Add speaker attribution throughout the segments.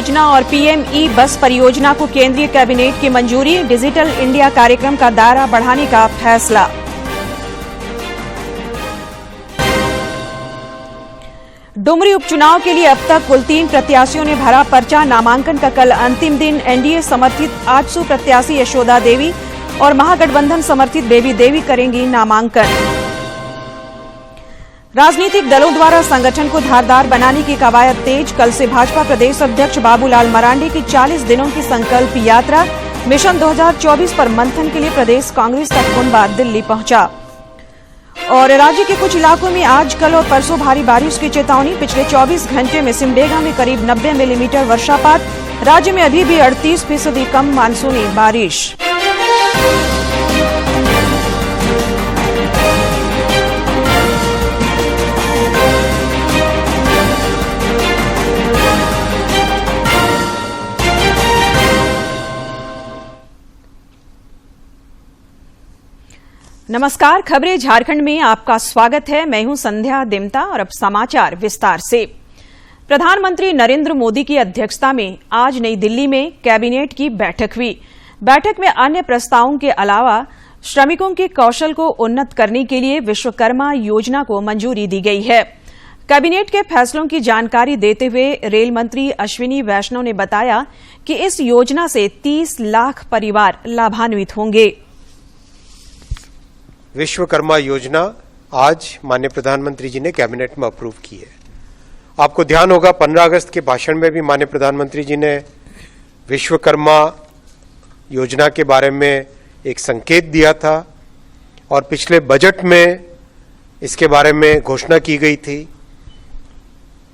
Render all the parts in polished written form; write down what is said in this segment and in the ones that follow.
Speaker 1: योजना और पीएम ई बस परियोजना को केंद्रीय कैबिनेट की मंजूरी। डिजिटल इंडिया कार्यक्रम का दायरा बढ़ाने का फैसला। डुमरी उपचुनाव के लिए अब तक कुल 3 प्रत्याशियों ने भरा पर्चा। नामांकन का कल अंतिम दिन। एनडीए समर्थित आजसू प्रत्याशी यशोदा देवी और महागठबंधन समर्थित बेबी देवी करेंगी नामांकन। राजनीतिक दलों द्वारा संगठन को धारदार बनाने की कवायद तेज। कल से भाजपा प्रदेश अध्यक्ष बाबूलाल मरांडी की 40 दिनों की संकल्प यात्रा। मिशन 2024 पर मंथन के लिए प्रदेश कांग्रेस का कुनबा दिल्ली पहुंचा। और राज्य के कुछ इलाकों में आज, कल और परसों भारी बारिश की चेतावनी। पिछले 24 घंटे में सिमडेगा में करीब 90 मिलीमीटर वर्षापात। राज्य में अभी भी 38% कम मानसूनी बारिश। नमस्कार, खबरें झारखंड में आपका स्वागत है। मैं हूं संध्या दिमता और अब समाचार विस्तार से। प्रधानमंत्री नरेंद्र मोदी की अध्यक्षता में आज नई दिल्ली में कैबिनेट की बैठक हुई। बैठक में अन्य प्रस्तावों के अलावा श्रमिकों के कौशल को उन्नत करने के लिए विश्वकर्मा योजना को मंजूरी दी गई है। कैबिनेट के फैसलों की जानकारी देते हुए रेल मंत्री अश्विनी वैष्णव ने बताया कि इस योजना से 30 लाख परिवार लाभान्वित होंगे।
Speaker 2: विश्वकर्मा योजना आज माननीय प्रधानमंत्री जी ने कैबिनेट में अप्रूव की है। आपको ध्यान होगा 15 अगस्त के भाषण में भी माननीय प्रधानमंत्री जी ने विश्वकर्मा योजना के बारे में एक संकेत दिया था और पिछले बजट में इसके बारे में घोषणा की गई थी।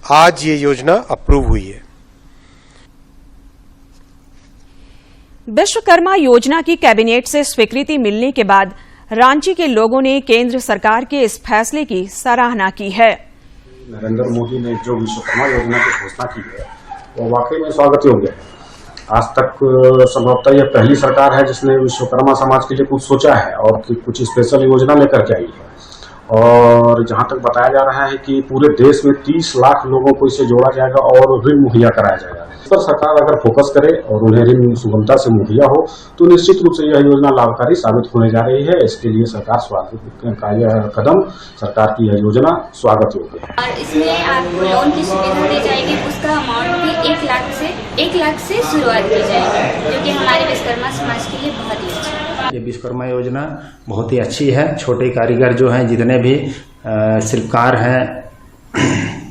Speaker 2: आज ये योजना अप्रूव हुई है।
Speaker 1: विश्वकर्मा योजना की कैबिनेट से स्वीकृति मिलने के बाद रांची के लोगों ने केंद्र सरकार के इस फैसले की सराहना की है।
Speaker 3: नरेंद्र मोदी ने जो विश्वकर्मा योजना की घोषणा की है वो वाकई में स्वागत योग्य है। आज तक संभवतः यह पहली सरकार है जिसने विश्वकर्मा समाज के लिए कुछ सोचा है और कुछ स्पेशल योजना लेकर के आई है। और जहां तक बताया जा रहा है कि पूरे देश में 30 लाख लोगों को इससे जोड़ा जाएगा और ऋण मुहैया कराया जाएगा। इस पर सरकार अगर फोकस करे और उन्हें ऋण सुगमता से मुहैया हो तो निश्चित रूप से यह योजना लाभकारी साबित होने जा रही है। इसके लिए सरकार स्वागत का यह कदम, सरकार की यह योजना स्वागत योग्य है।
Speaker 4: और इसमें आपको लोन की सुविधा दी जाएगी। उसका अमाउंट भी 1 लाख से शुरुआत की जाएगी, जो कि हमारे विश्वकर्मा समाज के लिए बहुत ही अच्छा है।
Speaker 5: ये विश्वकर्मा योजना बहुत ही अच्छी है। छोटे कारीगर जो हैं, जितने भी शिल्पकार हैं,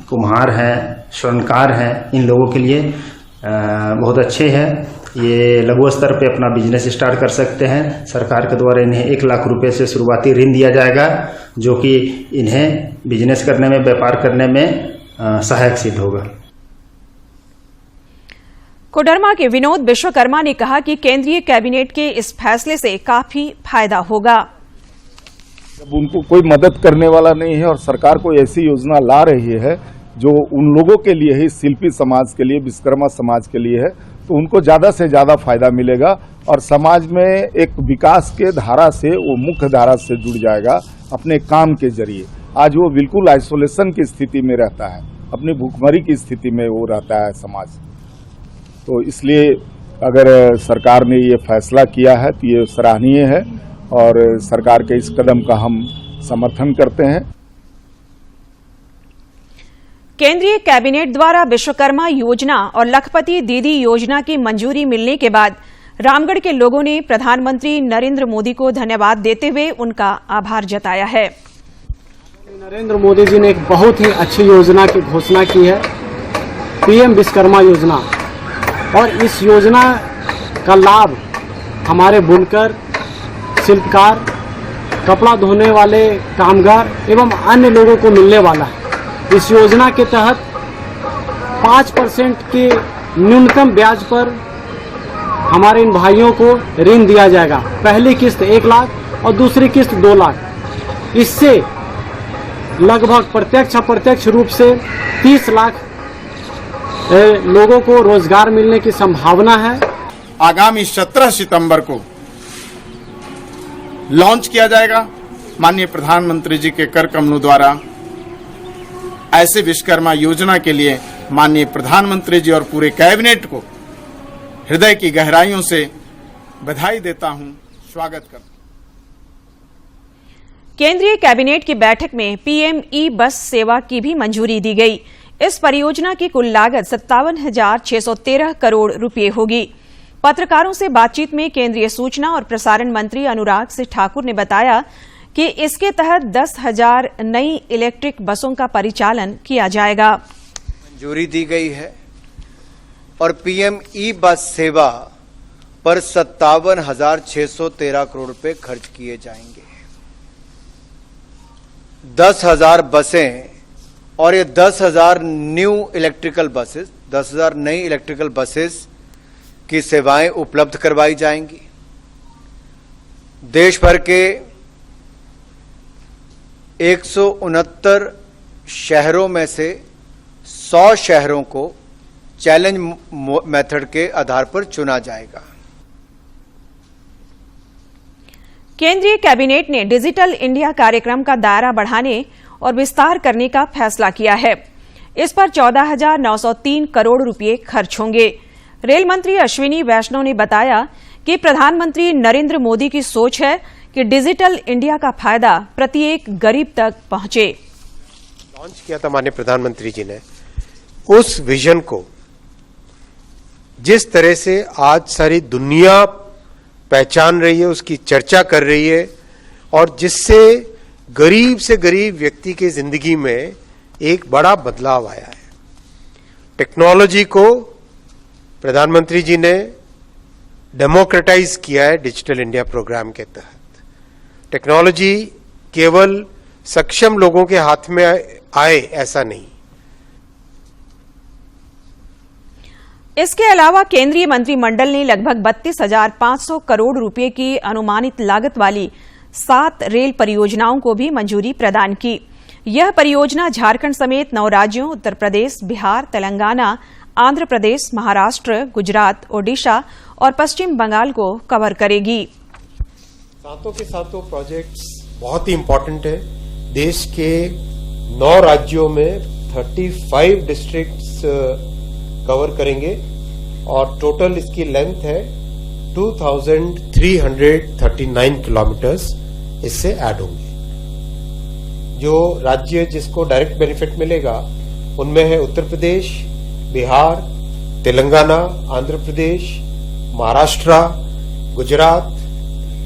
Speaker 5: कुम्हार हैं, स्वर्णकार हैं, इन लोगों के लिए बहुत अच्छे हैं। ये लघु स्तर पे अपना बिजनेस स्टार्ट कर सकते हैं। सरकार के द्वारा इन्हें 1 लाख रुपए से शुरुआती ऋण दिया जाएगा, जो कि इन्हें बिजनेस करने में, व्यापार करने में सहायक सिद्ध होगा।
Speaker 1: कोडरमा के विनोद विश्वकर्मा ने कहा कि केंद्रीय कैबिनेट के इस फैसले से काफी फायदा होगा।
Speaker 6: जब उनको कोई मदद करने वाला नहीं है और सरकार कोई ऐसी योजना ला रही है जो उन लोगों के लिए ही, शिल्पी समाज के लिए, विश्वकर्मा समाज के लिए है, तो उनको ज्यादा से ज्यादा फायदा मिलेगा और समाज में एक विकास के धारा से वो मुख्य धारा से जुड़ जाएगा अपने काम के जरिए। आज वो बिल्कुल आइसोलेशन की स्थिति में रहता है, अपनी भूखमरी की स्थिति में वो रहता है समाज। तो इसलिए अगर सरकार ने ये फैसला किया है तो ये सराहनीय है और सरकार के इस कदम का हम समर्थन करते हैं।
Speaker 1: केंद्रीय कैबिनेट द्वारा विश्वकर्मा योजना और लखपति दीदी योजना की मंजूरी मिलने के बाद रामगढ़ के लोगों ने प्रधानमंत्री नरेंद्र मोदी को धन्यवाद देते हुए उनका आभार जताया है।
Speaker 7: नरेंद्र मोदी जी ने एक बहुत ही अच्छी योजना की घोषणा की है, पीएम विश्वकर्मा योजना। और इस योजना का लाभ हमारे बुनकर, शिल्पकार, कपड़ा धोने वाले कामगार एवं अन्य लोगों को मिलने वाला है। इस योजना के तहत 5% के न्यूनतम ब्याज पर हमारे इन भाइयों को ऋण दिया जाएगा। पहली किस्त 1 लाख और दूसरी किस्त 2 लाख। इससे लगभग प्रत्यक्ष अप्रत्यक्ष रूप से 30 लाख लोगों को रोजगार मिलने की संभावना है।
Speaker 8: आगामी 17 सितंबर को लॉन्च किया जाएगा। माननीय प्रधानमंत्री जी के कर कमलों द्वारा ऐसे विश्वकर्मा योजना के लिए माननीय प्रधानमंत्री जी और पूरे कैबिनेट को हृदय की गहराइयों से बधाई देता हूं, स्वागत करता हूं।
Speaker 1: केंद्रीय कैबिनेट की बैठक में पीएम ई बस सेवा की भी मंजूरी दी गई। इस परियोजना की कुल लागत 57,613 करोड़ रुपए होगी। पत्रकारों से बातचीत में केंद्रीय सूचना और प्रसारण मंत्री अनुराग सिंह ठाकुर ने बताया कि इसके तहत 10,000 नई इलेक्ट्रिक बसों का परिचालन किया जाएगा।
Speaker 9: मंजूरी दी गई है और पीएम ई बस सेवा पर 57,613 करोड़ रुपए खर्च किए जाएंगे। 10,000 बसें और ये 10,000 न्यू इलेक्ट्रिकल बसेस, 10,000 नई इलेक्ट्रिकल बसेस की सेवाएं उपलब्ध करवाई जाएंगी। देश भर के 169 शहरों में से 100 शहरों को चैलेंज मेथड के आधार पर चुना जाएगा।
Speaker 1: केंद्रीय कैबिनेट ने डिजिटल इंडिया कार्यक्रम का दायरा बढ़ाने और विस्तार करने का फैसला किया है। इस पर 14,903 करोड़ रुपए खर्च होंगे। रेल मंत्री अश्विनी वैष्णव ने बताया कि प्रधानमंत्री नरेंद्र मोदी की सोच है कि डिजिटल इंडिया का फायदा प्रत्येक गरीब तक पहुंचे।
Speaker 2: लॉन्च किया था माननीय प्रधानमंत्री जी ने, उस विजन को जिस तरह से आज सारी दुनिया पहचान रही है, उसकी चर्चा कर रही है और जिससे गरीब से गरीब व्यक्ति की जिंदगी में एक बड़ा बदलाव आया है। टेक्नोलॉजी को प्रधानमंत्री जी ने डेमोक्रेटाइज किया है डिजिटल इंडिया प्रोग्राम के तहत। टेक्नोलॉजी केवल सक्षम लोगों के हाथ में आए ऐसा नहीं।
Speaker 1: इसके अलावा केंद्रीय मंत्रिमंडल ने लगभग 32,500 करोड़ रुपए की अनुमानित लागत वाली 7 रेल परियोजनाओं को भी मंजूरी प्रदान की। यह परियोजना झारखंड समेत 9 राज्यों उत्तर प्रदेश, बिहार, तेलंगाना, आंध्र प्रदेश, महाराष्ट्र, गुजरात, ओडिशा और पश्चिम बंगाल को कवर करेगी।
Speaker 2: सातों के सातों प्रोजेक्ट्स बहुत ही इंपॉर्टेंट है। देश के 9 राज्यों में 35 डिस्ट्रिक्ट्स कवर करेंगे और टोटल इसकी लेंथ है 2,339 किलोमीटर्स इससे ऐड होंगे। जो राज्य जिसको डायरेक्ट बेनिफिट मिलेगा उनमें है उत्तर प्रदेश, बिहार, तेलंगाना, आंध्र प्रदेश, महाराष्ट्र, गुजरात,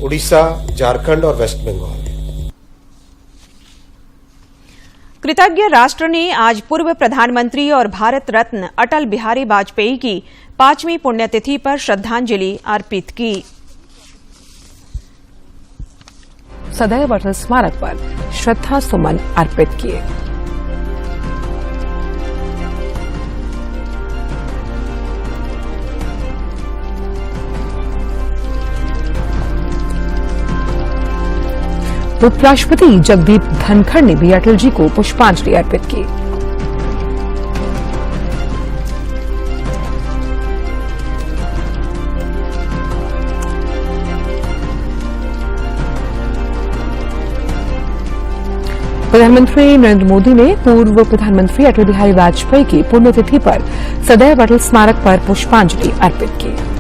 Speaker 2: उड़ीसा, झारखंड और वेस्ट बंगाल।
Speaker 1: कृतज्ञ राष्ट्र ने आज पूर्व प्रधानमंत्री और भारत रत्न अटल बिहारी वाजपेयी की 5वीं पुण्यतिथि पर श्रद्धांजलि अर्पित की।
Speaker 10: सदैव अटल स्मारक पर श्रद्धा सुमन अर्पित किए। उपराष्ट्रपति जगदीप धनखड़ ने भी अटल जी को पुष्पांजलि अर्पित की। प्रधानमंत्री नरेंद्र मोदी ने पूर्व प्रधानमंत्री अटल बिहारी वाजपेयी की पुण्यतिथि पर सदैव अटल स्मारक पर पुष्पांजलि अर्पित की।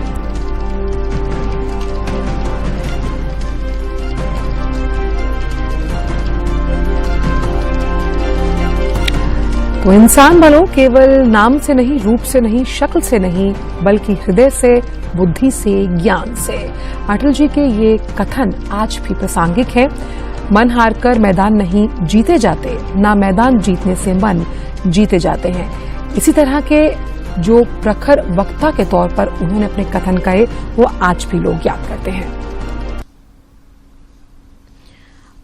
Speaker 10: तो इंसान बनो केवल नाम से नहीं, रूप से नहीं, शक्ल से नहीं, बल्कि हृदय से, बुद्धि से, ज्ञान से। अटल जी के ये कथन आज भी प्रासंगिक है। मन हारकर मैदान नहीं जीते जाते, ना मैदान जीतने से मन जीते जाते हैं। इसी तरह के जो प्रखर वक्ता के तौर पर उन्होंने अपने कथन कहे, वो आज भी लोग याद करते हैं।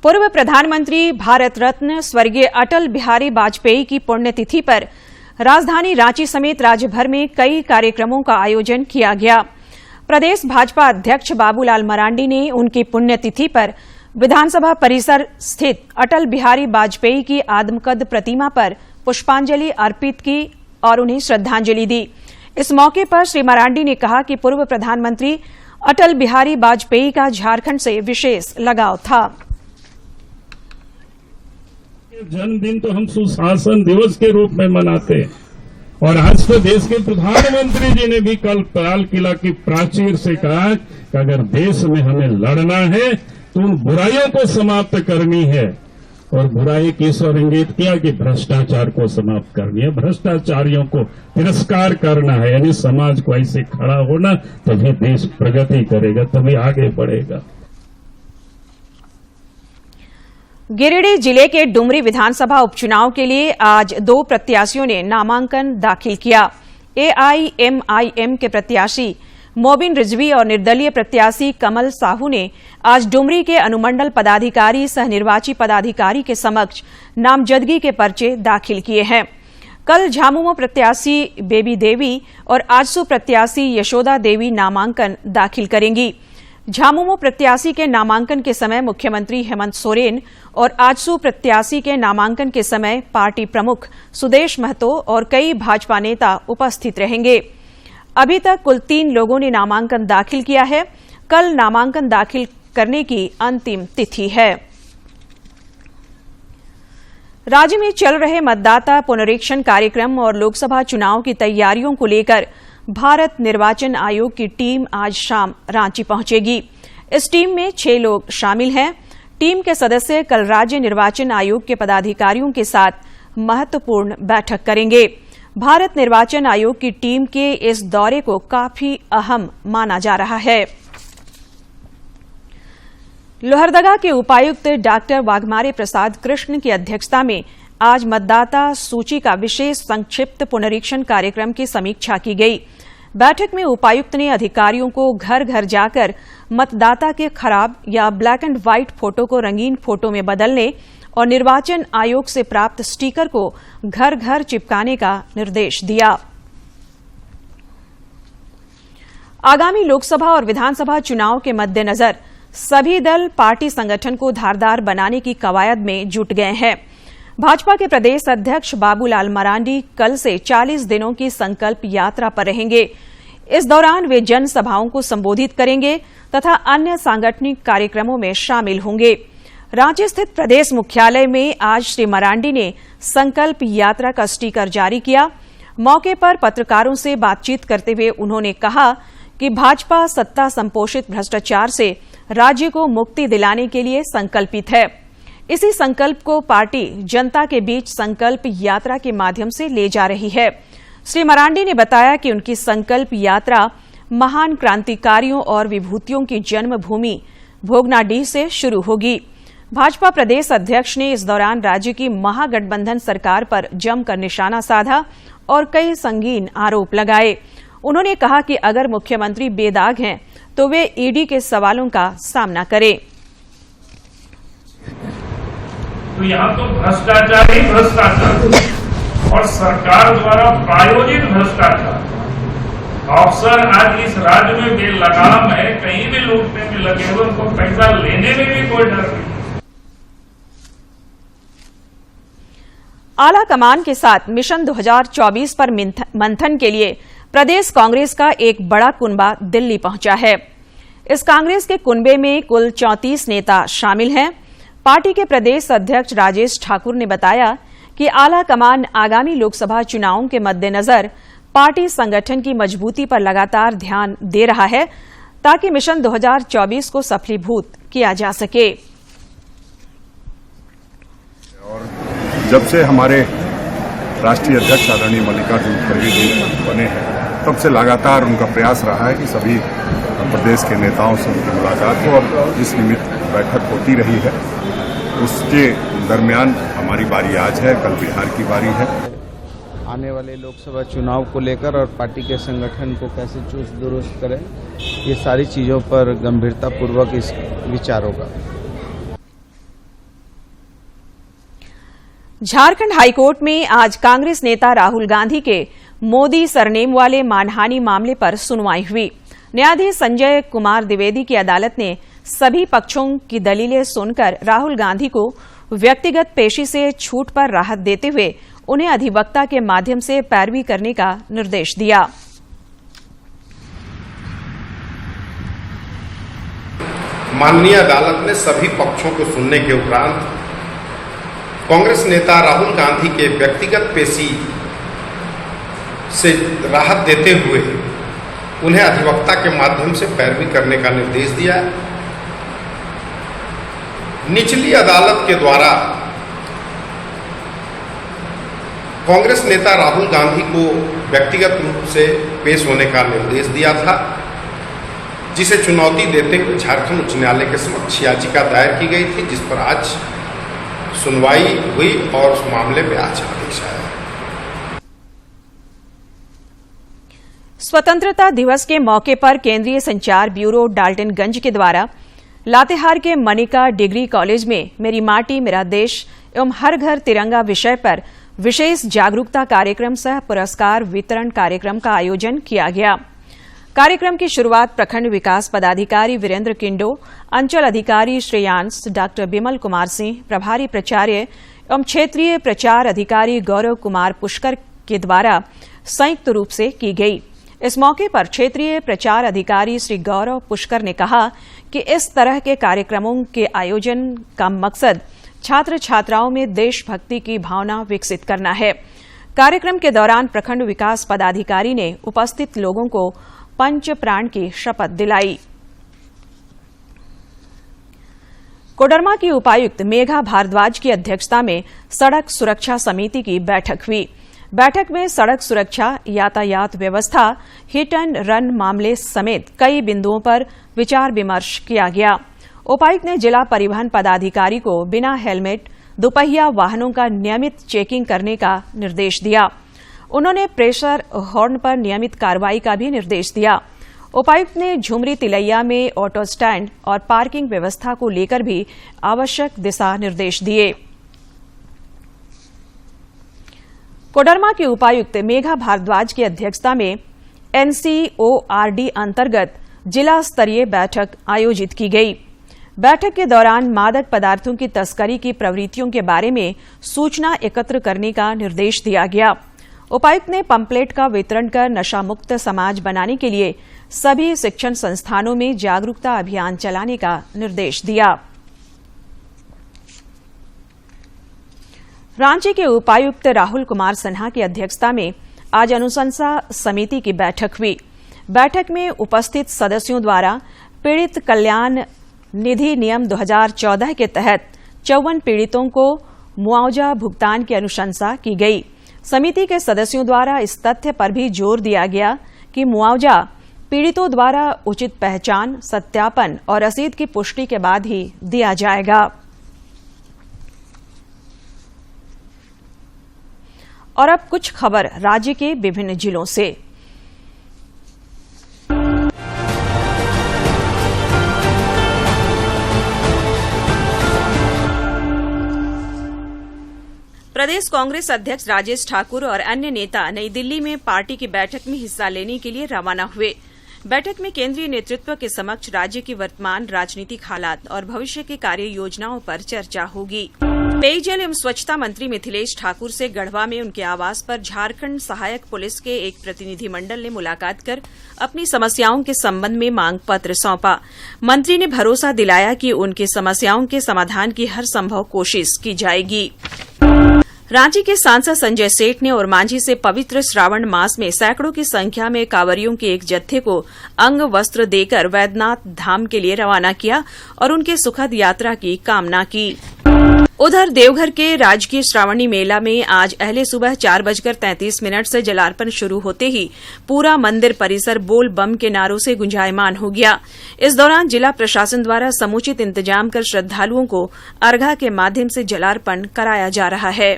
Speaker 1: पूर्व प्रधानमंत्री भारत रत्न स्वर्गीय अटल बिहारी वाजपेयी की पुण्यतिथि पर राजधानी रांची समेत राज्य भर में कई कार्यक्रमों का आयोजन किया गया। प्रदेश भाजपा अध्यक्ष बाबूलाल मरांडी ने उनकी पुण्यतिथि पर विधानसभा परिसर स्थित अटल बिहारी वाजपेयी की आदमकद प्रतिमा पर पुष्पांजलि अर्पित की और उन्हें श्रद्धांजलि दी। इस मौके पर श्री मरांडी ने कहा कि पूर्व प्रधानमंत्री अटल बिहारी वाजपेयी का झारखंड से विशेष लगाव था।
Speaker 11: जन्मदिन तो हम सुशासन दिवस के रूप में मनाते हैं, और आज तो देश के प्रधानमंत्री जी ने भी कल लाल किला की प्राचीर से कहा कि अगर देश में हमें लड़ना है तो उन बुराइयों को समाप्त करनी है, और बुराई की ओर इंगित किया कि भ्रष्टाचार को समाप्त करनी है, भ्रष्टाचारियों को तिरस्कार करना है, यानी समाज को ऐसे खड़ा होना, तभी देश प्रगति करेगा, तभी आगे बढ़ेगा।
Speaker 1: गिरिडीह जिले के डुमरी विधानसभा उपचुनाव के लिए आज 2 प्रत्याशियों ने नामांकन दाखिल किया। एआईएमआईएम के प्रत्याशी मोबिन रिजवी और निर्दलीय प्रत्याशी कमल साहू ने आज डुमरी के अनुमंडल पदाधिकारी सह निर्वाची पदाधिकारी के समक्ष नामजदगी के पर्चे दाखिल किए हैं। कल झामुमो प्रत्याशी बेबी देवी और आजसू प्रत्याशी यशोदा देवी नामांकन दाखिल करेंगी। झामुमो प्रत्याशी के नामांकन के समय मुख्यमंत्री हेमंत सोरेन और आजसू प्रत्याशी के नामांकन के समय पार्टी प्रमुख सुदेश महतो और कई भाजपा नेता उपस्थित रहेंगे। अभी तक कुल 3 लोगों ने नामांकन दाखिल किया है। कल नामांकन दाखिल करने की अंतिम तिथि है। राज्य में चल रहे मतदाता पुनरीक्षण कार्यक्रम और लोकसभा चुनाव की तैयारियों को लेकर भारत निर्वाचन आयोग की टीम आज शाम रांची पहुंचेगी। इस टीम में 6 लोग शामिल हैं। टीम के सदस्य कल राज्य निर्वाचन आयोग के पदाधिकारियों के साथ महत्वपूर्ण बैठक करेंगे। भारत निर्वाचन आयोग की टीम के इस दौरे को काफी अहम माना जा रहा है। लोहरदगा के उपायुक्त डॉक्टर वाघमारे प्रसाद कृष्ण की अध्यक्षता में आज मतदाता सूची का विशेष संक्षिप्त पुनरीक्षण कार्यक्रम की समीक्षा की गई। बैठक में उपायुक्त ने अधिकारियों को घर घर जाकर मतदाता के खराब या ब्लैक एंड व्हाइट फोटो को रंगीन फोटो में बदलने और निर्वाचन आयोग से प्राप्त स्टीकर को घर घर चिपकाने का निर्देश दिया। आगामी लोकसभा और विधानसभा चुनाव के मद्देनजर सभी दल पार्टी संगठन को धारदार बनाने की कवायद में जुट गए हैं। भाजपा के प्रदेश अध्यक्ष बाबूलाल मरांडी कल से 40 दिनों की संकल्प यात्रा पर रहेंगे। इस दौरान वे जनसभाओं को संबोधित करेंगे तथा अन्य सांगठनिक कार्यक्रमों में शामिल होंगे। रांची स्थित प्रदेश मुख्यालय में आज श्री मरांडी ने संकल्प यात्रा का स्टीकर जारी किया। मौके पर पत्रकारों से बातचीत करते हुए उन्होंने कहा कि भाजपा सत्ता संपोषित भ्रष्टाचार से राज्य को मुक्ति दिलाने के लिए संकल्पित है। इसी संकल्प को पार्टी जनता के बीच संकल्प यात्रा के माध्यम से ले जा रही है। श्री मरांडी ने बताया कि उनकी संकल्प यात्रा महान क्रांतिकारियों और विभूतियों की जन्मभूमि भोगनाडीह से शुरू होगी। भाजपा प्रदेश अध्यक्ष ने इस दौरान राज्य की महागठबंधन सरकार पर जमकर निशाना साधा और कई संगीन आरोप लगाए। उन्होंने कहा कि अगर मुख्यमंत्री बेदाग हैं तो वे ईडी के सवालों का सामना करें।
Speaker 11: तो यहाँ तो भ्रष्टाचार ही भ्रष्टाचार और सरकार द्वारा प्रायोजित भ्रष्टाचार। अफसर आज इस राज्य में बेलगाम है, कहीं भी लूटने में लगे हुए, उनको पैसा लेने में भी कोई डर नहीं।
Speaker 1: आला कमान के साथ मिशन 2024 पर मंथन के लिए प्रदेश कांग्रेस का एक बड़ा कुनबा दिल्ली पहुंचा है। इस कांग्रेस के कुनबे में कुल 34 नेता शामिल हैं। पार्टी के प्रदेश अध्यक्ष राजेश ठाकुर ने बताया कि आला कमान आगामी लोकसभा चुनावों के मद्देनजर पार्टी संगठन की मजबूती पर लगातार ध्यान दे रहा है ताकि मिशन 2024 को सफलीभूत किया जा सके।
Speaker 6: और जब से हमारे राष्ट्रीय अध्यक्ष आदरणीय मल्लिकार्जुन खड़गे जी बने हैं तब से लगातार उनका प्रयास रहा है कि सभी प्रदेश के नेताओं से उनकी मुलाकात हो और इस निमित्त बैठक होती रही है। उसके दरमियान हमारी बारी आज है, कल बिहार की बारी है।
Speaker 12: आने वाले लोकसभा चुनाव को लेकर और पार्टी के संगठन को कैसे चुस्त दुरुस्त करें, ये सारी चीजों पर गंभीरतापूर्वक इस विचार होगा।
Speaker 1: झारखंड हाईकोर्ट में आज कांग्रेस नेता राहुल गांधी के मोदी सरनेम वाले मानहानि मामले पर सुनवाई हुई। न्यायाधीश संजय कुमार द्विवेदी की अदालत ने सभी पक्षों की दलीलें सुनकर राहुल गांधी को व्यक्तिगत पेशी से छूट पर राहत देते हुए उन्हें अधिवक्ता के माध्यम से पैरवी करने का निर्देश दिया।
Speaker 13: माननीय अदालत ने सभी पक्षों को सुनने के उपरांत कांग्रेस नेता राहुल गांधी के व्यक्तिगत पेशी से राहत देते हुए उन्हें अधिवक्ता के माध्यम से पैरवी करने का निर्देश दिया। निचली अदालत के द्वारा कांग्रेस नेता राहुल गांधी को व्यक्तिगत रूप से पेश होने का निर्देश दिया था, जिसे चुनौती देते हुए झारखंड उच्च न्यायालय के समक्ष याचिका दायर की गई थी, जिस पर आज सुनवाई हुई और उस मामले में आज आदेश आया।
Speaker 1: स्वतंत्रता दिवस के मौके पर केंद्रीय संचार ब्यूरो डाल्टनगंज के द्वारा लातेहार के मनिका डिग्री कॉलेज में मेरी माटी मेरा देश एवं हर घर तिरंगा विषय पर विशेष जागरूकता कार्यक्रम सह पुरस्कार वितरण कार्यक्रम का आयोजन किया गया। कार्यक्रम की शुरुआत प्रखंड विकास पदाधिकारी वीरेंद्र किंडो, अंचल अधिकारी श्रेयांश, डॉक्टर बिमल कुमार सिंह, प्रभारी प्राचार्य एवं क्षेत्रीय प्रचार अधिकारी गौरव कुमार पुष्कर के द्वारा संयुक्त रूप से की गई। इस मौके पर क्षेत्रीय प्रचार अधिकारी श्री गौरव पुष्कर ने कहा कि इस तरह के कार्यक्रमों के आयोजन का मकसद छात्र छात्राओं में देशभक्ति की भावना विकसित करना है। कार्यक्रम के दौरान प्रखंड विकास पदाधिकारी ने उपस्थित लोगों को पंच प्राण की शपथ दिलाई। कोडरमा की उपायुक्त मेघा भारद्वाज की अध्यक्षता में सड़क सुरक्षा समिति की बैठक हुई। बैठक में सड़क सुरक्षा, यातायात व्यवस्था, हिट एंड रन मामले समेत कई बिंदुओं पर विचार विमर्श किया गया। उपायुक्त ने जिला परिवहन पदाधिकारी को बिना हेलमेट दुपहिया वाहनों का नियमित चेकिंग करने का निर्देश दिया। उन्होंने प्रेशर हॉर्न पर नियमित कार्रवाई का भी निर्देश दिया। उपायुक्त ने झुमरी तिलैया में ऑटो स्टैंड और पार्किंग व्यवस्था को लेकर भी आवश्यक दिशा निर्देश दिए। कोडरमा के उपायुक्त मेघा भारद्वाज की अध्यक्षता में एनसीओआरडी अंतर्गत जिला स्तरीय बैठक आयोजित की गई। बैठक के दौरान मादक पदार्थों की तस्करी की प्रवृत्तियों के बारे में सूचना एकत्र करने का निर्देश दिया गया। उपायुक्त ने पंपलेट का वितरण कर नशा मुक्त समाज बनाने के लिए सभी शिक्षण संस्थानों में जागरूकता अभियान चलाने का निर्देश दिया। रांची के उपायुक्त राहुल कुमार सिन्हा की अध्यक्षता में आज अनुशंसा समिति की बैठक हुई। बैठक में उपस्थित सदस्यों द्वारा पीड़ित कल्याण निधि नियम 2014 के तहत 54 पीड़ितों को मुआवजा भुगतान की अनुशंसा की गई। समिति के सदस्यों द्वारा इस तथ्य पर भी जोर दिया गया कि मुआवजा पीड़ितों द्वारा उचित पहचान, सत्यापन और रसीद की पुष्टि के बाद ही दिया जाएगा। और अब कुछ खबर राज्य के विभिन्न जिलों से। प्रदेश कांग्रेस अध्यक्ष राजेश ठाकुर और अन्य नेता नई दिल्ली में पार्टी की बैठक में हिस्सा लेने के लिए रवाना हुए। बैठक में केंद्रीय नेतृत्व के समक्ष राज्य की वर्तमान राजनीतिक हालात और भविष्य की कार्य योजनाओं पर चर्चा होगी। पेयजल एवं स्वच्छता मंत्री मिथिलेश ठाकुर से गढ़वा में उनके आवास पर झारखंड सहायक पुलिस के एक प्रतिनिधिमंडल ने मुलाकात कर अपनी समस्याओं के संबंध में मांग पत्र सौंपा। मंत्री ने भरोसा दिलाया कि उनकी समस्याओं के समाधान की हर संभव कोशिश की जाएगी। रांची के सांसद संजय सेठ ने और मांझी से पवित्र श्रावण मास में सैकड़ों की संख्या में कांवरियों के एक जत्थे को अंग वस्त्र देकर वैद्यनाथ धाम के लिए रवाना किया और उनके सुखद यात्रा की कामना की। उधर देवघर के राजकीय श्रावणी मेला में आज अहले सुबह 4:33 से जलार्पण शुरू होते ही पूरा मंदिर परिसर बोल बम के नारों से गुंजायमान हो गया। इस दौरान जिला प्रशासन द्वारा समुचित इंतजाम कर श्रद्धालुओं को अर्घा के माध्यम से जलार्पण कराया जा रहा है।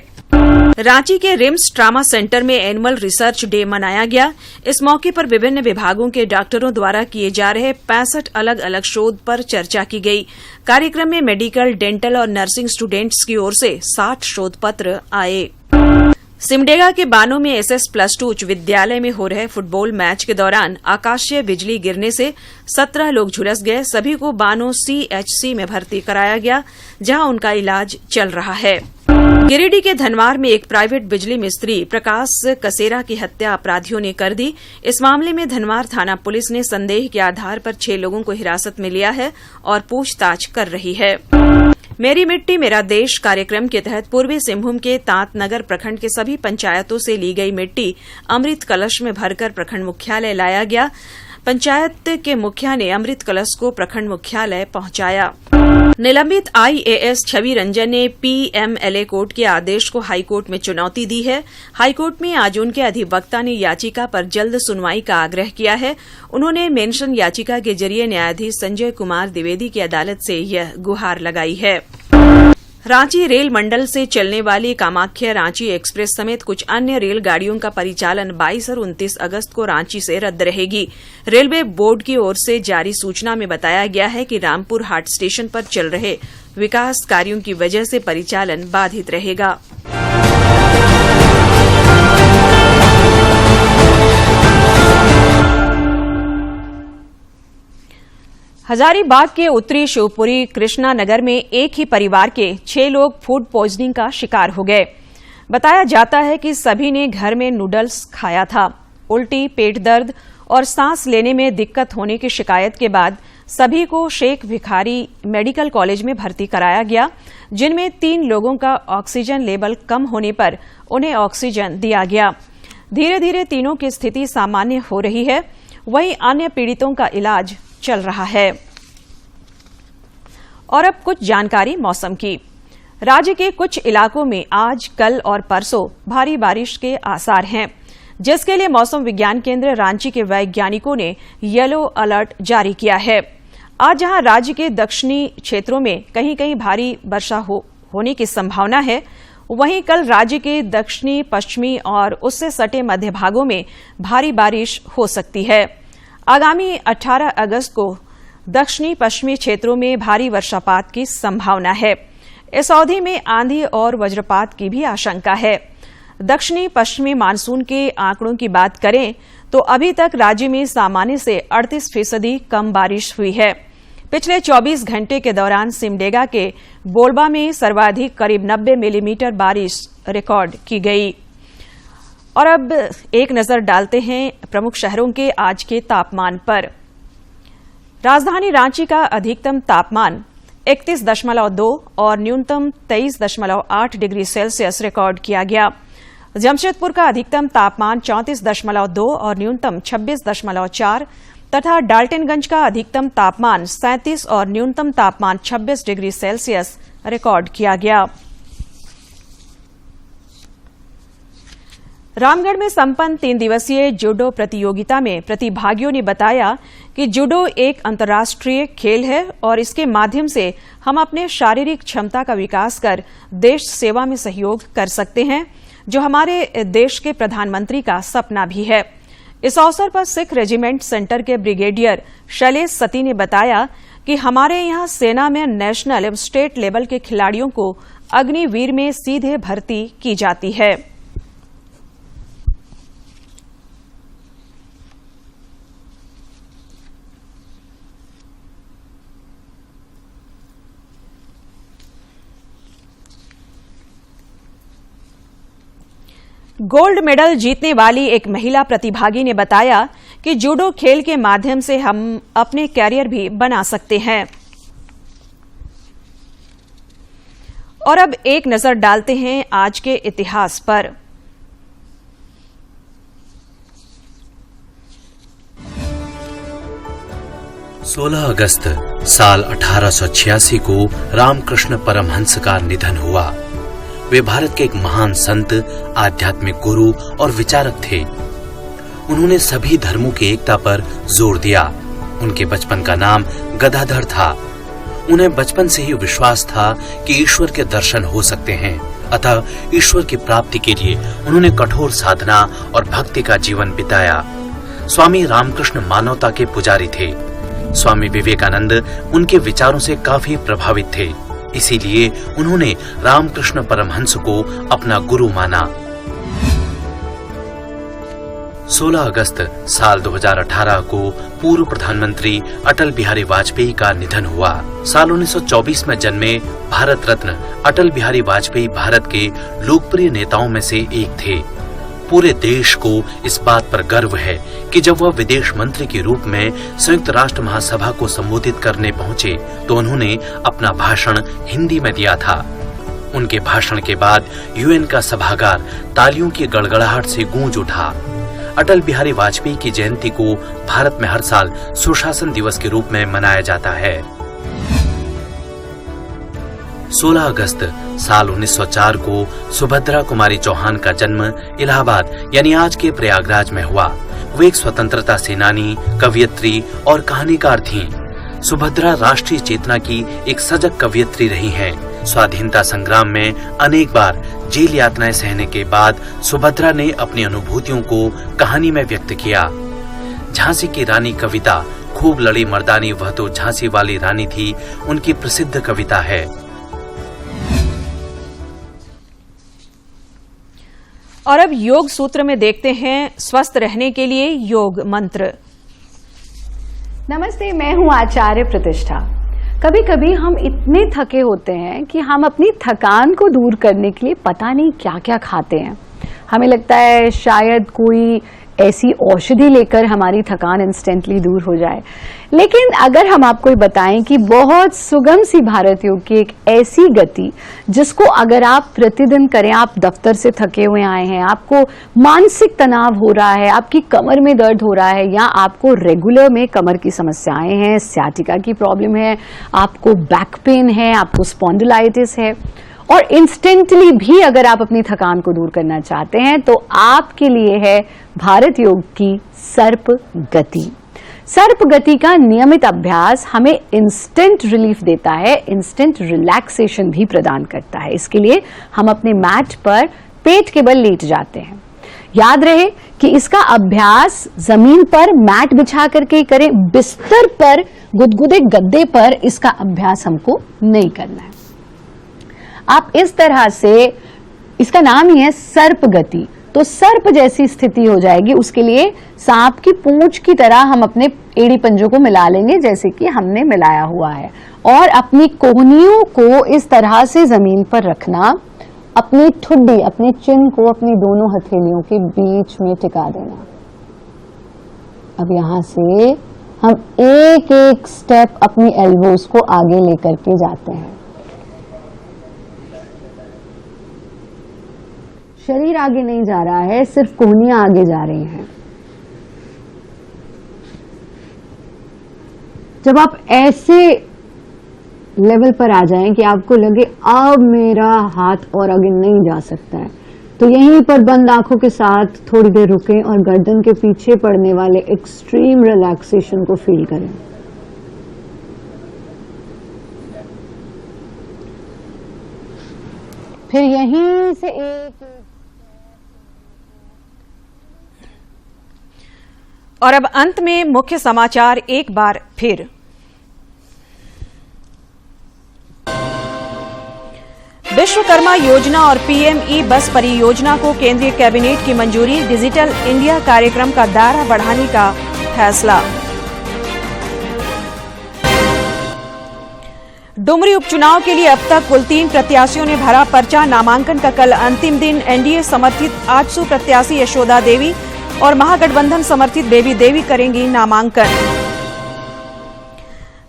Speaker 1: रांची के रिम्स ट्रामा सेंटर में एनुअल रिसर्च डे मनाया गया। इस मौके पर विभिन्न विभागों के डॉक्टरों द्वारा किए जा रहे 65 अलग अलग शोध पर चर्चा की गई। कार्यक्रम में मेडिकल, डेंटल और नर्सिंग स्टूडेंट्स की ओर से 60 शोध पत्र आए। सिमडेगा के बानो में SS+2 उच्च विद्यालय में हो रहे फुटबॉल मैच के दौरान आकाशीय बिजली गिरने से 17 लोग झुलस गए। सभी को बानो CHC में भर्ती कराया गया, जहां उनका इलाज चल रहा है। गिरिडीह के धनवार में एक प्राइवेट बिजली मिस्त्री प्रकाश कसेरा की हत्या अपराधियों ने कर दी। इस मामले में धनवार थाना पुलिस ने संदेह के आधार पर 6 लोगों को हिरासत में लिया है और पूछताछ कर रही है। मेरी मिट्टी मेरा देश कार्यक्रम के तहत पूर्वी सिंहभूम के तांतनगर प्रखंड के सभी पंचायतों से ली गई मिट्टी अमृत कलश में भरकर प्रखंड मुख्यालय लाया गया। पंचायत के मुखिया ने अमृत कलश को प्रखंड मुख्यालय पहुंचाया। निलंबित आईएएस छवि रंजन ने पीएमएलए कोर्ट के आदेश को हाईकोर्ट में चुनौती दी है। हाईकोर्ट में आज उनके अधिवक्ता ने याचिका पर जल्द सुनवाई का आग्रह किया है। उन्होंने मेंशन याचिका के जरिए न्यायाधीश संजय कुमार द्विवेदी की अदालत से यह गुहार लगाई है। रांची रेल मंडल से चलने वाली कामाख्या रांची एक्सप्रेस समेत कुछ अन्य रेलगाड़ियों का परिचालन 22 और 29 अगस्त को रांची से रद्द रहेगी। रेलवे बोर्ड की ओर से जारी सूचना में बताया गया है कि रामपुर हाट स्टेशन पर चल रहे विकास कार्यों की वजह से परिचालन बाधित रहेगा। हजारीबाग के उत्तरी शिवपुरी कृष्णा नगर में एक ही परिवार के 6 लोग फूड पॉइजनिंग का शिकार हो गए। बताया जाता है कि सभी ने घर में नूडल्स खाया था। उल्टी, पेट दर्द और सांस लेने में दिक्कत होने की शिकायत के बाद सभी को शेख भिखारी मेडिकल कॉलेज में भर्ती कराया गया, जिनमें 3 लोगों का ऑक्सीजन लेवल कम होने पर उन्हें ऑक्सीजन दिया गया। धीरे धीरे तीनों की स्थिति सामान्य हो रही है। वहीं अन्य पीड़ितों का इलाज चल रहा है। और अब कुछ जानकारी मौसम की। राज्य के कुछ इलाकों में आज, कल और परसों भारी बारिश के आसार हैं, जिसके लिए मौसम विज्ञान केंद्र रांची के वैज्ञानिकों ने येलो अलर्ट जारी किया है। आज जहां राज्य के दक्षिणी क्षेत्रों में कहीं कहीं भारी वर्षा होने की संभावना है, वहीं कल राज्य के दक्षिणी, पश्चिमी और उससे सटे मध्य भागों में भारी बारिश हो सकती है। आगामी 18 अगस्त को दक्षिणी पश्चिमी क्षेत्रों में भारी वर्षापात की संभावना है। इस अवधि में आंधी और वज्रपात की भी आशंका है। दक्षिणी पश्चिमी मानसून के आंकड़ों की बात करें तो अभी तक राज्य में सामान्य से 38% कम बारिश हुई है। पिछले 24 घंटे के दौरान सिमडेगा के बोलबा में सर्वाधिक करीब 90 मिलीमीटर बारिश रिकॉर्ड की गई। और अब एक नजर डालते हैं प्रमुख शहरों के आज के तापमान पर। राजधानी रांची का अधिकतम तापमान 31.2 और न्यूनतम 23.8 डिग्री सेल्सियस रिकॉर्ड किया गया। जमशेदपुर का अधिकतम तापमान 34.2 और न्यूनतम 26.4 तथा डाल्टनगंज का अधिकतम तापमान 37 और न्यूनतम तापमान 26 डिग्री सेल्सियस रिकॉर्ड किया गया। रामगढ़ में संपन्न 3 दिवसीय जूडो प्रतियोगिता में प्रतिभागियों ने बताया कि जूडो एक अंतर्राष्ट्रीय खेल है और इसके माध्यम से हम अपने शारीरिक क्षमता का विकास कर देश सेवा में सहयोग कर सकते हैं, जो हमारे देश के प्रधानमंत्री का सपना भी है। इस अवसर पर सिख रेजिमेंट सेंटर के ब्रिगेडियर शैलेश सती ने बताया कि हमारे यहां सेना में नेशनल एवं स्टेट लेवल के खिलाड़ियों को अग्निवीर में सीधे भर्ती की जाती है। गोल्ड मेडल जीतने वाली एक महिला प्रतिभागी ने बताया कि जूडो खेल के माध्यम से हम अपने कैरियर भी बना सकते हैं। और अब एक नजर डालते हैं आज के इतिहास पर।
Speaker 14: सोलह अगस्त साल 1886 को रामकृष्ण परमहंस का निधन हुआ। वे भारत के एक महान संत, आध्यात्मिक गुरु और विचारक थे। उन्होंने सभी धर्मों की एकता पर जोर दिया। उनके बचपन का नाम गदाधर था। उन्हें बचपन से ही विश्वास था कि ईश्वर के दर्शन हो सकते हैं, अतः ईश्वर की प्राप्ति के लिए उन्होंने कठोर साधना और भक्ति का जीवन बिताया। स्वामी रामकृष्ण मानवता के पुजारी थे। स्वामी विवेकानंद उनके विचारों से काफी प्रभावित थे, इसीलिए उन्होंने रामकृष्ण परमहंस को अपना गुरु माना। 16 अगस्त साल 2018 को पूर्व प्रधानमंत्री अटल बिहारी वाजपेयी का निधन हुआ। साल 1924 में जन्मे भारत रत्न अटल बिहारी वाजपेयी भारत के लोकप्रिय नेताओं में से एक थे। पूरे देश को इस बात पर गर्व है कि जब वह विदेश मंत्री के रूप में संयुक्त राष्ट्र महासभा को संबोधित करने पहुंचे तो उन्होंने अपना भाषण हिंदी में दिया था। उनके भाषण के बाद यूएन का सभागार तालियों की गड़गड़ाहट से गूंज उठा। अटल बिहारी वाजपेयी की जयंती को भारत में हर साल सुशासन दिवस के रूप में मनाया जाता है। 16 अगस्त साल 1904 को सुभद्रा कुमारी चौहान का जन्म इलाहाबाद यानी आज के प्रयागराज में हुआ। वो एक स्वतंत्रता सेनानी, कवियत्री और कहानीकार थीं। सुभद्रा राष्ट्रीय चेतना की एक सजग कवियत्री रही हैं। स्वाधीनता संग्राम में अनेक बार जेल यातनाएं सहने के बाद सुभद्रा ने अपनी अनुभूतियों को कहानी में व्यक्त किया। झांसी की रानी कविता, खूब लड़ी मर्दानी वह तो झांसी वाली रानी थी, उनकी प्रसिद्ध कविता है।
Speaker 1: और अब योग सूत्र में देखते हैं स्वस्थ रहने के लिए योग मंत्र।
Speaker 15: नमस्ते, मैं हूं आचार्य प्रतिष्ठा। कभी कभी हम इतने थके होते हैं कि हम अपनी थकान को दूर करने के लिए पता नहीं क्या क्या खाते हैं। हमें लगता है शायद कोई ऐसी औषधि लेकर हमारी थकान इंस्टेंटली दूर हो जाए, लेकिन अगर हम आपको बताएं कि बहुत सुगम सी भारत योग की एक ऐसी गति जिसको अगर आप प्रतिदिन करें, आप दफ्तर से थके हुए आए हैं, आपको मानसिक तनाव हो रहा है, आपकी कमर में दर्द हो रहा है या आपको रेगुलर में कमर की समस्याएं हैं, सियाटिका की प्रॉब्लम है, आपको बैक पेन है, आपको स्पॉन्डिलाइटिस है और इंस्टेंटली भी अगर आप अपनी थकान को दूर करना चाहते हैं तो आपके लिए है भारत योग की सर्प गति। सर्प गति का नियमित अभ्यास हमें इंस्टेंट रिलीफ देता है, इंस्टेंट रिलैक्सेशन भी प्रदान करता है। इसके लिए हम अपने मैट पर पेट के बल लेट जाते हैं। याद रहे कि इसका अभ्यास जमीन पर मैट बिछा करके करें, बिस्तर पर गुदगुदे गद्दे पर इसका अभ्यास हमको नहीं करना है। आप इस तरह से, इसका नाम ही है सर्प गति, तो सर्प जैसी स्थिति हो जाएगी। उसके लिए सांप की पूंछ की तरह हम अपने एड़ी पंजों को मिला लेंगे जैसे कि हमने मिलाया हुआ है और अपनी कोहनियों को इस तरह से जमीन पर रखना, अपनी ठुड्डी, अपने चिन को अपनी दोनों हथेलियों के बीच में टिका देना। अब यहां से हम एक एक स्टेप अपनी एल्बोज को आगे लेकर के जाते हैं। शरीर आगे नहीं जा रहा है, सिर्फ कोहनियां आगे जा रही हैं। जब आप ऐसे लेवल पर आ जाएं कि आपको लगे अब मेरा हाथ और आगे नहीं जा सकता है, तो यहीं पर बंद आंखों के साथ थोड़ी देर रुकें और गर्दन के पीछे पड़ने वाले एक्सट्रीम रिलैक्सेशन को फील करें। फिर यहीं से एक
Speaker 1: और अब अंत में मुख्य समाचार एक बार फिर। विश्वकर्मा योजना और पीएमई बस परियोजना को केंद्रीय कैबिनेट की मंजूरी, डिजिटल इंडिया कार्यक्रम का दायरा बढ़ाने का फैसला। डुमरी उपचुनाव के लिए अब तक कुल 3 प्रत्याशियों ने भरा पर्चा। नामांकन का कल अंतिम दिन। एनडीए समर्थित 800 प्रत्याशी यशोदा देवी और महागठबंधन समर्थित बेबी देवी करेंगी नामांकन।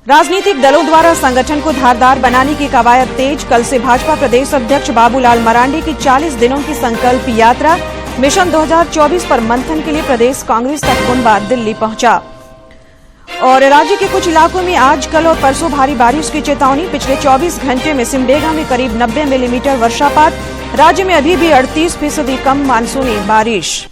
Speaker 1: राजनीतिक दलों द्वारा संगठन को धारदार बनाने की कवायद तेज। कल से भाजपा प्रदेश अध्यक्ष बाबूलाल मरांडी की 40 दिनों की संकल्प यात्रा। मिशन 2024 पर मंथन के लिए प्रदेश कांग्रेस का कुनबा दिल्ली पहुंचा। और राज्य के कुछ इलाकों में आज, कल और परसों भारी बारिश की चेतावनी। पिछले 24 घंटे में सिमडेगा में करीब 90 मिलीमीटर वर्षापात। राज्य में अभी भी 38% कम मानसूनी बारिश।